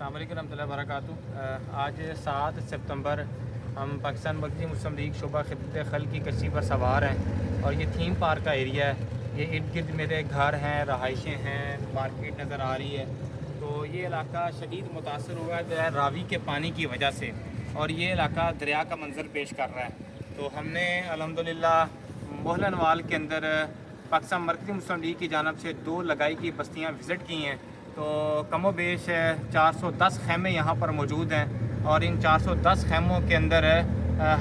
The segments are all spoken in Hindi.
अस्सलाम वालेकुम रहमतुल्लाहि व बरकातुहू। आज 7 सितंबर हम पाकिस्तान मरकज़ी मुस्लिम लीग शोबा खिदमत खल की कश्ती पर सवार हैं और ये थीम पार्क का एरिया है। ये इर्द गिर्द मेरे घर हैं, रहाइशें हैं, मार्केट नज़र आ रही है। तो ये इलाका शदीद मुतासर हुआ है रावी के पानी की वजह से और ये इलाका दरिया का मंजर पेश कर रहा है। तो हमने अल्हम्दुलिल्लाह मोहलनवाल के अंदर पाकिस्तान मरकज़ी मुस्लिम लीग की जानब से 2 लगाई की बस्तियाँ विज़िट की हैं। तो कमो बेश 410 खैमे यहाँ पर मौजूद हैं और इन 410 खैमों के अंदर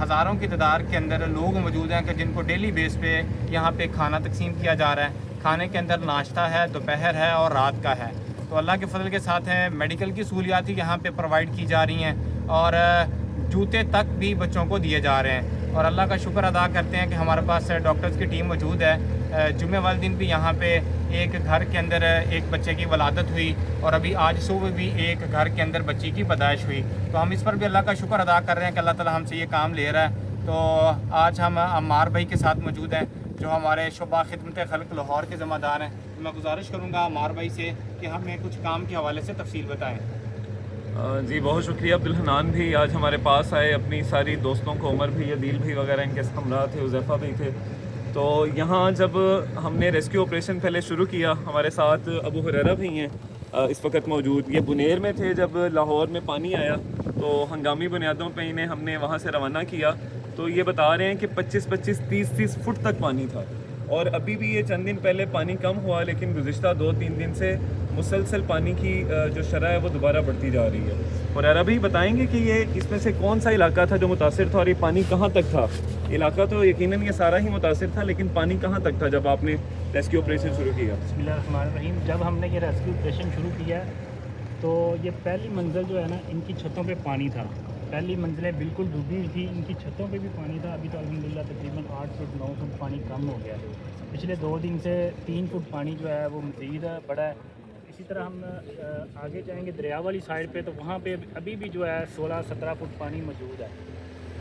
हज़ारों की तादाद के अंदर लोग मौजूद हैं कि जिनको डेली बेस पे यहाँ पे खाना तकसीम किया जा रहा है। खाने के अंदर नाश्ता है, दोपहर है और रात का है। तो अल्लाह के फजल के साथ है मेडिकल की सहूलियात भी यहाँ पे प्रोवाइड की जा रही हैं और जूते तक भी बच्चों को दिए जा रहे हैं। और अल्लाह का शुक्र अदा करते हैं कि हमारे पास डॉक्टर्स की टीम मौजूद है। जुम्मे वाले दिन भी यहाँ पे एक घर के अंदर एक बच्चे की वलादत हुई और अभी आज सुबह भी एक घर के अंदर बच्ची की पैदाइश हुई। तो हम इस पर भी अल्लाह का शुक्र अदा कर रहे हैं कि अल्लाह ताला हमसे ये काम ले रहा है। तो आज हम अम्मार भाई के साथ मौजूद हैं जो हमारे शोबा खिदमत खल्क लाहौर के ज़िम्मेदार हैं। तो मैं गुजारिश करूँगा अम्मार भाई से कि हमें कुछ काम के हवाले से तफसील बताएँ। जी बहुत शुक्रिया अब्दुल हनान भी आज हमारे पास आए, अपनी सारी दोस्तों को, उमर भी, अदील भी वगैरह इनके हमरा थे, उज़ैफ़ा भी थे। तो यहाँ जब हमने रेस्क्यू ऑपरेशन पहले शुरू किया, हमारे साथ अबू हुरैरा भी हैं इस वक्त मौजूद। ये बुनेर में थे जब लाहौर में पानी आया, तो हंगामी बुनियादों पे इन्हें हमने वहाँ से रवाना किया। तो ये बता रहे हैं कि 25-25, 30-30 फुट तक पानी था और अभी भी ये चंद दिन पहले पानी कम हुआ, लेकिन गुज़िश्ता 2-3 दिन से मुसलसल पानी की जो शरह है वो दोबारा बढ़ती जा रही है। और अरबी बताएंगे कि ये इसमें से कौन सा इलाका था जो मुतासिर था और ये पानी कहाँ तक था। इलाका तो यकीनन ये सारा ही मुतासिर था, लेकिन पानी कहाँ तक था जब आपने रेस्क्यू ऑपरेशन शुरू किया? बिस्मिल्लाहिर्रहमानिर्रहीम। जब हमने ये रेस्क्यू ऑपरेशन शुरू किया तो ये पहली मंजिल जो है ना, इनकी छतों पे पानी था। पहली मंजिलें बिल्कुल डूबी हुई थी, इनकी छतों पे भी पानी था। अभी तो अल्हम्दुलिल्लाह तकरीबन 8 फुट 9 फुट पानी कम हो गया है। पिछले 2 दिन से 3 फुट पानी जो है वो मज़ीद बढ़ा है। इसी तरह हम आगे जाएंगे दरिया वाली साइड पे, तो वहाँ पे अभी भी जो है 16-17 फुट पानी मौजूद है।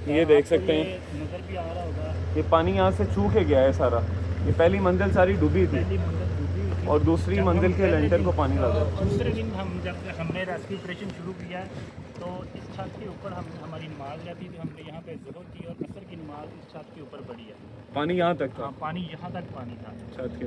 ये देख सकते हैं, नज़र भी आ रहा होगा, ये पानी यहाँ से छू के गया है सारा। ये पहली मंजिल सारी डूबी थी पहली मंजिल डूबी हुई थी और दूसरी मंजिल के लेंटर को पानी लगा। दूसरे दिन जब हमने रेस्क्यू ऑपरेशन शुरू किया तो इस छत के ऊपर हमारी नमाज रहती थी। हमने यहाँ पे ज़ोहर की और असर की नमाज इस छत के ऊपर पढ़ी है। पानी यहाँ तक था? हाँ, पानी यहाँ तक पानी था छत के